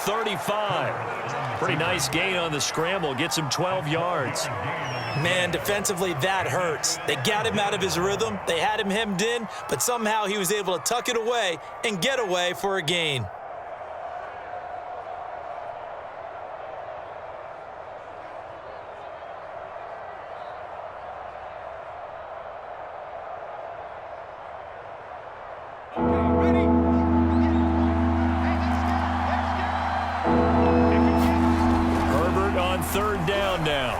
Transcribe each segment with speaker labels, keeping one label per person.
Speaker 1: 35. Pretty nice gain on the scramble. Gets him 12 yards.
Speaker 2: Man, defensively, that hurts. They got him out of his rhythm. They had him hemmed in, but somehow he was able to tuck it away and get away for a gain.
Speaker 1: Third down now.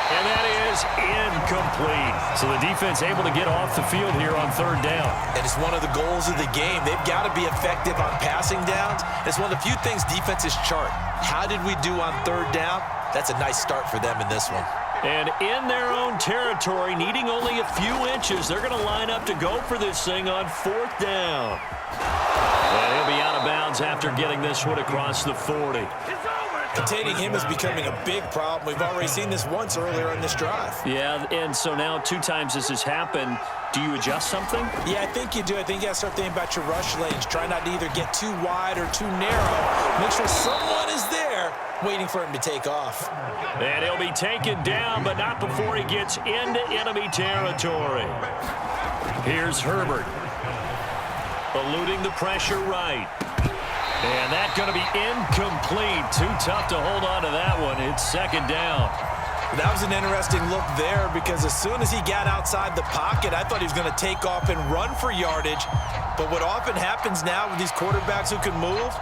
Speaker 1: And that is incomplete. So the defense able to get off the field here on third down.
Speaker 2: And it's one of the goals of the game. They've got to be effective on passing downs. It's one of the few things defenses chart. How did we do on third down? That's a nice start for them in this one.
Speaker 1: And in their own territory, needing only a few inches, they're going to line up to go for this thing on fourth down. And he'll be out of bounds after getting this one across the 40.
Speaker 2: Containing him is becoming a big problem. We've already seen this once earlier in this drive.
Speaker 1: Yeah, and so now 2 times this has happened. Do you adjust something?
Speaker 2: Yeah, I think you do. I think you got to start thinking about your rush lanes. Try not to either get too wide or too narrow. Make sure someone is there waiting for him to take off.
Speaker 1: And he'll be taken down, but not before he gets into enemy territory. Here's Herbert. Eluding the pressure right. And that's going to be incomplete. Too tough to hold on to that one. It's second down.
Speaker 2: That was an interesting look there because as soon as he got outside the pocket, I thought he was going to take off and run for yardage. But what often happens now with these quarterbacks who can move,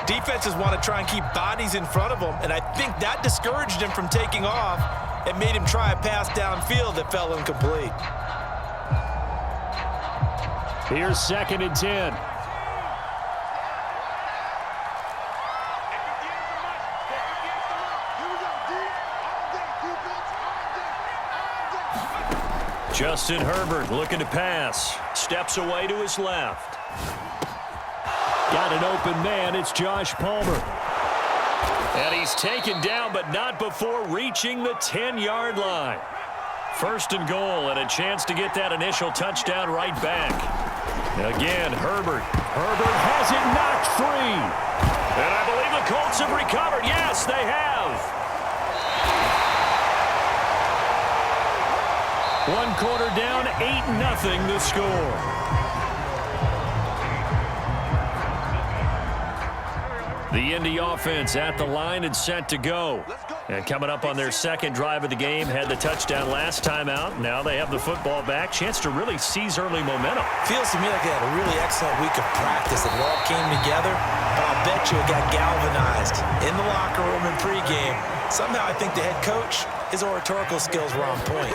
Speaker 2: defenses want to try and keep bodies in front of them. And I think that discouraged him from taking off and made him try a pass downfield that fell incomplete.
Speaker 1: Here's second and 10. Justin Herbert looking to pass. Steps away to his left. Got an open man. It's Josh Palmer. And he's taken down, but not before reaching the 10-yard line. First and goal, and a chance to get that initial touchdown right back. Again, Herbert. Herbert has it knocked free. And I believe the Colts have recovered. Yes, they have. One quarter down, 8-0 the score. The Indy offense at the line and set to go. And coming up on their second drive of the game, had the touchdown last time out. Now they have the football back. Chance to really seize early momentum.
Speaker 2: Feels to me like they had a really excellent week of practice. It all came together, but I'll bet you it got galvanized in the locker room in pregame. Somehow I think the head coach, his oratorical skills were on point.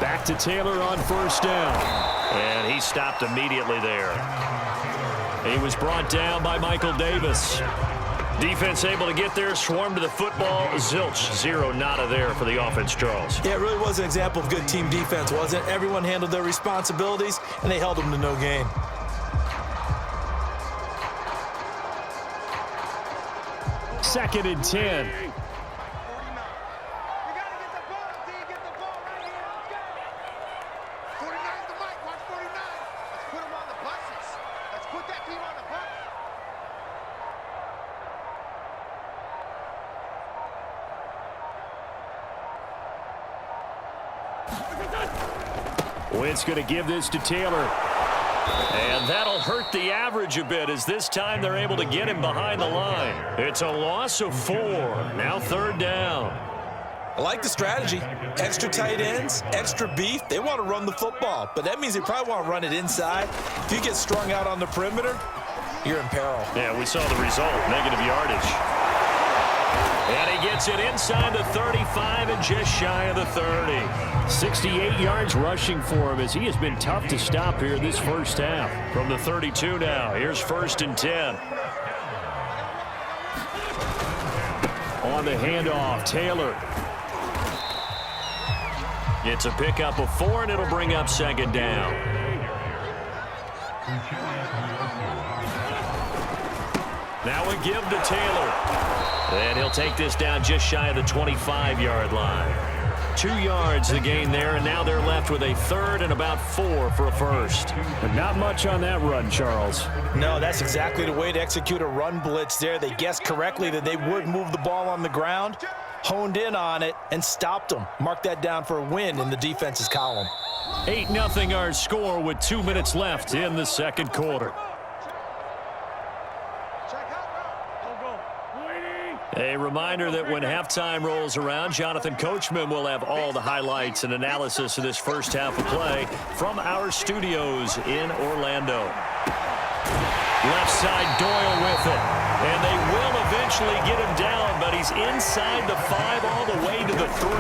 Speaker 1: Back to Taylor on first down. And he stopped immediately there. He was brought down by Michael Davis. Defense able to get there, swarm to the football. Zilch, 0 nada there for the offense, Charles.
Speaker 2: Yeah, it really was an example of good team defense, wasn't it? Everyone handled their responsibilities, and they held them to no gain.
Speaker 1: Second and 10. Wentz going to give this to Taylor. And that'll hurt the average a bit as this time they're able to get him behind the line. It's a loss of 4. Now third down.
Speaker 2: I like the strategy. Extra tight ends, extra beef. They want to run the football, but that means they probably want to run it inside. If you get strung out on the perimeter, you're in peril.
Speaker 1: Yeah, we saw the result, negative yardage. And he gets it inside the 35 and just shy of the 30. 68 yards rushing for him as he has been tough to stop here this first half. From the 32 now, here's first and 10. On the handoff, Taylor. It's a pickup of 4, and it'll bring up second down. Now a give to Taylor. And he'll take this down just shy of the 25-yard line. 2 yards the gain there, and now they're left with a third and about 4 for a first.
Speaker 3: But not much on that run, Charles.
Speaker 2: No, that's exactly the way to execute a run blitz there. They guessed correctly that they would move the ball on the ground, honed in on it, and stopped them. Mark that down for a win in the defense's column.
Speaker 1: 8-0 our score with 2 minutes left in the second quarter. A reminder that when halftime rolls around, Jonathan Coachman will have all the highlights and analysis of this first half of play from our studios in Orlando. Left side, Doyle with it. And they will eventually get him down, but he's inside the 5 all the way to the 3.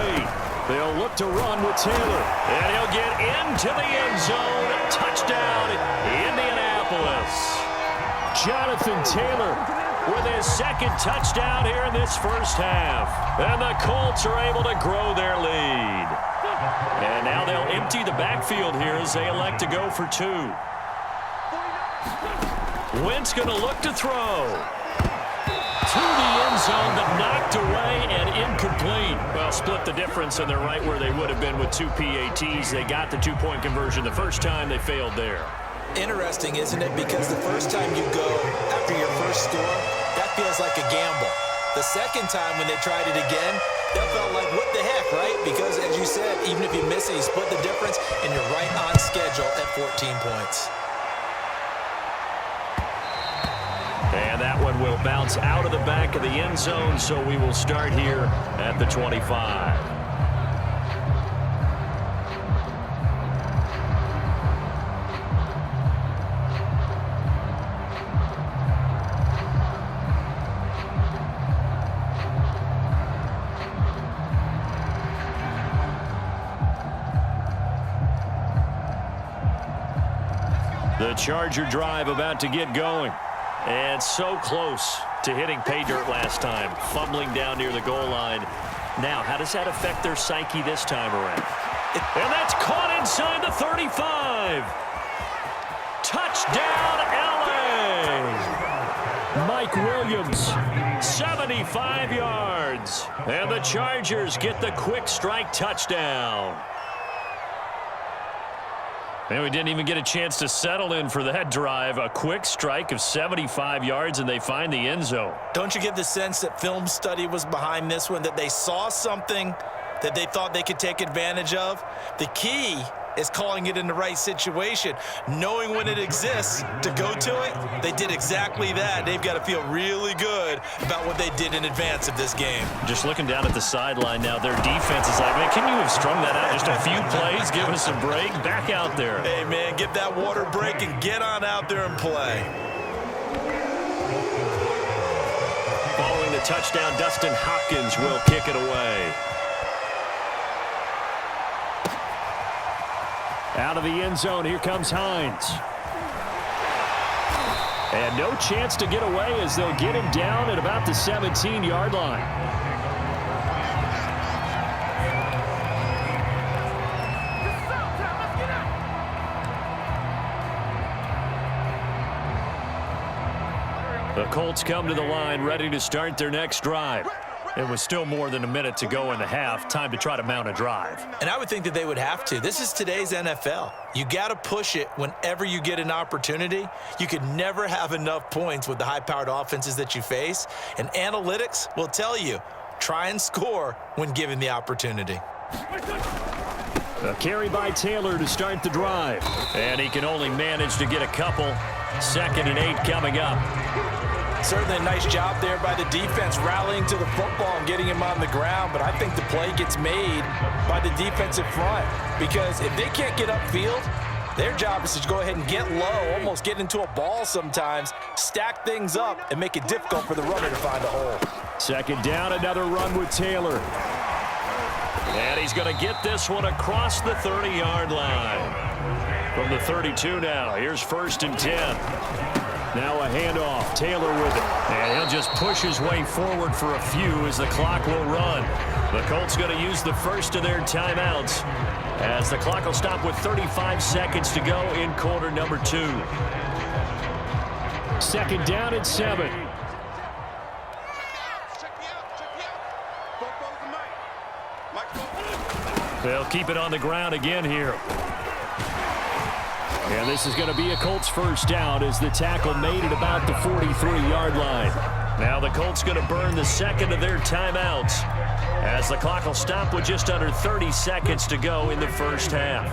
Speaker 1: They'll look to run with Taylor. And he'll get into the end zone. Touchdown, Indianapolis. Jonathan Taylor with his second touchdown here in this first half. And the Colts are able to grow their lead. And now they'll empty the backfield here as they elect to go for 2. Wentz going to look to throw. To the end zone, but knocked away and incomplete. Well, split the difference, and they're right where they would have been with 2 PATs. They got the 2-point conversion the first time. They failed there.
Speaker 2: Interesting, isn't it? Because the first time you go after your first score, that feels like a gamble. The second time when they tried it again, that felt like, what the heck, right? Because, as you said, even if you miss it, you split the difference, and you're right on schedule at 14 points.
Speaker 1: And that one will bounce out of the back of the end zone, so we will start here at the 25. The Charger drive about to get going. And so close to hitting pay dirt last time, fumbling down near the goal line. Now, how does that affect their psyche this time around? And that's caught inside the 35. Touchdown, LA! Mike Williams, 75 yards. And the Chargers get the quick strike touchdown. And we didn't even get a chance to settle in for that drive. A quick strike of 75 yards, and they find the end zone.
Speaker 2: Don't you get the sense that film study was behind this one, that they saw something that they thought they could take advantage of? The key is calling it in the right situation, knowing when it exists to go to it. They did exactly that. They've got to feel really good about what they did in advance of this game.
Speaker 1: Just looking down at the sideline now, their defense is like, man, can you have strung that out just a few plays, give us a break, back out there.
Speaker 2: Hey, man, get that water break and get on out there and play.
Speaker 1: Following the touchdown, Dustin Hopkins will kick it away. Out of the end zone, here comes Hines. And no chance to get away as they'll get him down at about the 17-yard line. The Colts come to the line ready to start their next drive. It was still more than a minute to go in the half. Time to try to mount a drive.
Speaker 2: And I would think that they would have to. This is today's NFL. You got to push it whenever you get an opportunity. You could never have enough points with the high-powered offenses that you face. And analytics will tell you, try and score when given the opportunity.
Speaker 1: A carry by Taylor to start the drive. And he can only manage to get a couple. 2nd and 8 coming up.
Speaker 2: Certainly a nice job there by the defense rallying to the football and getting him on the ground, but I think the play gets made by the defensive front because if they can't get upfield, their job is to go ahead and get low, almost get into a ball sometimes, stack things up, and make it difficult for the runner to find a hole.
Speaker 1: 2nd down, another run with Taylor. And he's going to get this one across the 30-yard line. From the 32 now, here's 1st and 10. Now a handoff, Taylor with it. And he'll just push his way forward for a few as the clock will run. The Colts going to use the first of their timeouts as the clock will stop with 35 seconds to go in quarter number 2. 2nd down and 7. They'll keep it on the ground again here.
Speaker 3: And this is going to be a Colts first down as the tackle made it about the 43-yard line.
Speaker 1: Now the Colts going to burn the second of their timeouts as the clock will stop with just under 30 seconds to go in the first half.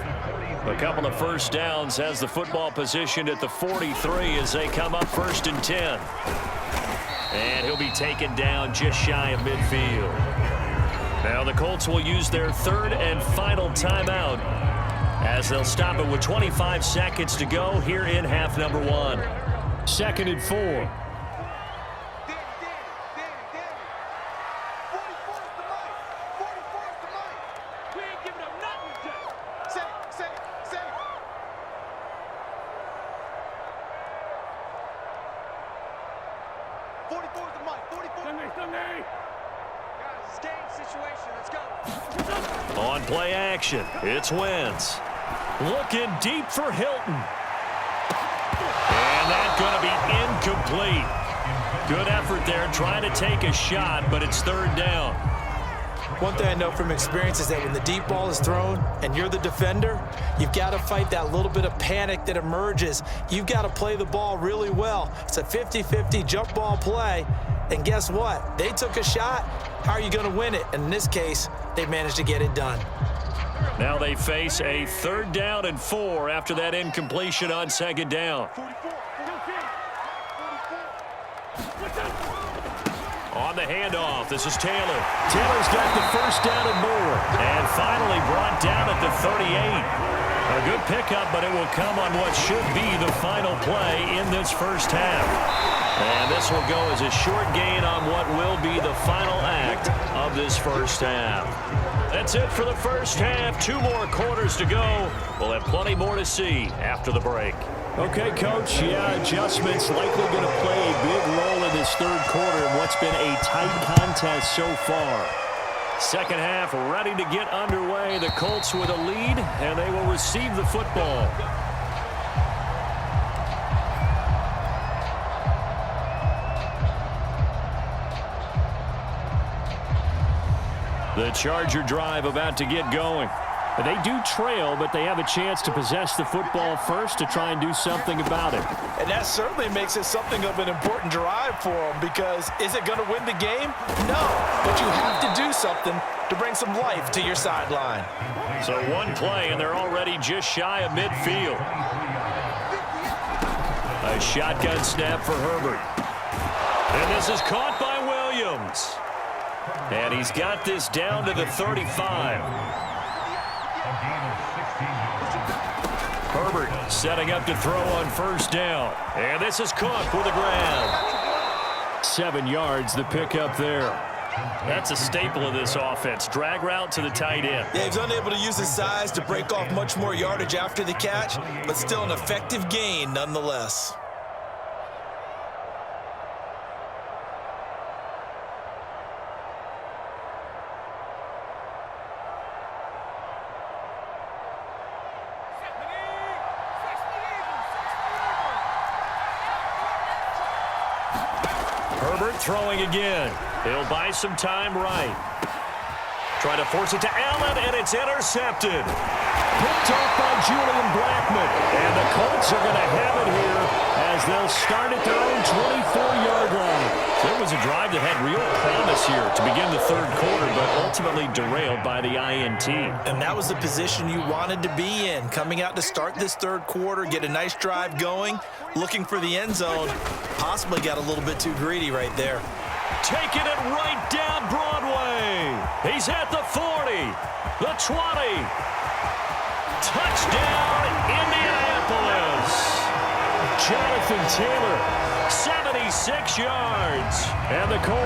Speaker 1: A couple of first downs has the football positioned at the 43 as they come up 1st and 10. And he'll be taken down just shy of midfield. Now the Colts will use their third and final timeout as they'll stop it with 25 seconds to go here in half number 1.
Speaker 3: 2nd and 4.
Speaker 1: On play action, it's Wentz. Looking deep for Hilton. And that's going to be incomplete. Good effort there trying to take a shot, but it's 3rd down.
Speaker 2: One thing I know from experience is that when the deep ball is thrown and you're the defender, you've got to fight that little bit of panic that emerges. You've got to play the ball really well. It's a 50-50 jump ball play. And guess what? They took a shot. How are you going to win it? And in this case, they managed to get it done.
Speaker 1: Now they face a 3rd down and 4 after that incompletion on 2nd down. On the handoff, this is Taylor. Taylor's got the first down and more. And finally brought down at the 38. A good pickup, but it will come on what should be the final play in this first half. And this will go as a short gain on what will be the final act of this first half. That's it for the first half. 2 more quarters to go. We'll have plenty more to see after the break.
Speaker 3: Okay, Coach. Yeah, adjustments likely going to play a big role in this 3rd quarter in what's been a tight contest so far.
Speaker 1: Second half ready to get underway. The Colts with a lead, and they will receive the football. The Charger drive about to get going.
Speaker 3: They do trail, but they have a chance to possess the football first to try and do something about it.
Speaker 2: And that certainly makes it something of an important drive for them, because is it going to win the game? No, but you have to do something to bring some life to your sideline.
Speaker 1: So one play, and they're already just shy of midfield. A shotgun snap for Herbert. And this is caught by Williams. And he's got this down to the 35. Herbert setting up to throw on first down. And this is Cook with a grab.
Speaker 3: 7 yards, the pickup there.
Speaker 1: That's a staple of this offense. Drag route to the tight end.
Speaker 2: Yeah, he's unable to use his size to break off much more yardage after the catch, but still an effective gain nonetheless.
Speaker 1: Herbert throwing again. He'll buy some time right. Trying to force it to Allen, and it's intercepted.
Speaker 3: Picked off by Julian Blackmon.
Speaker 1: And the Colts are going to have it here as they'll start at their own 24-yard line. There was a drive that had real promise here to begin the 3rd quarter, but ultimately derailed by the INT.
Speaker 2: And that was the position you wanted to be in, coming out to start this 3rd quarter, get a nice drive going, looking for the end zone. Possibly got a little bit too greedy right there.
Speaker 1: Taking it right down Broadway. He's at the 40, the 20. Touchdown, Indianapolis.
Speaker 3: Jonathan Taylor,
Speaker 1: 76 yards.
Speaker 3: and the Colts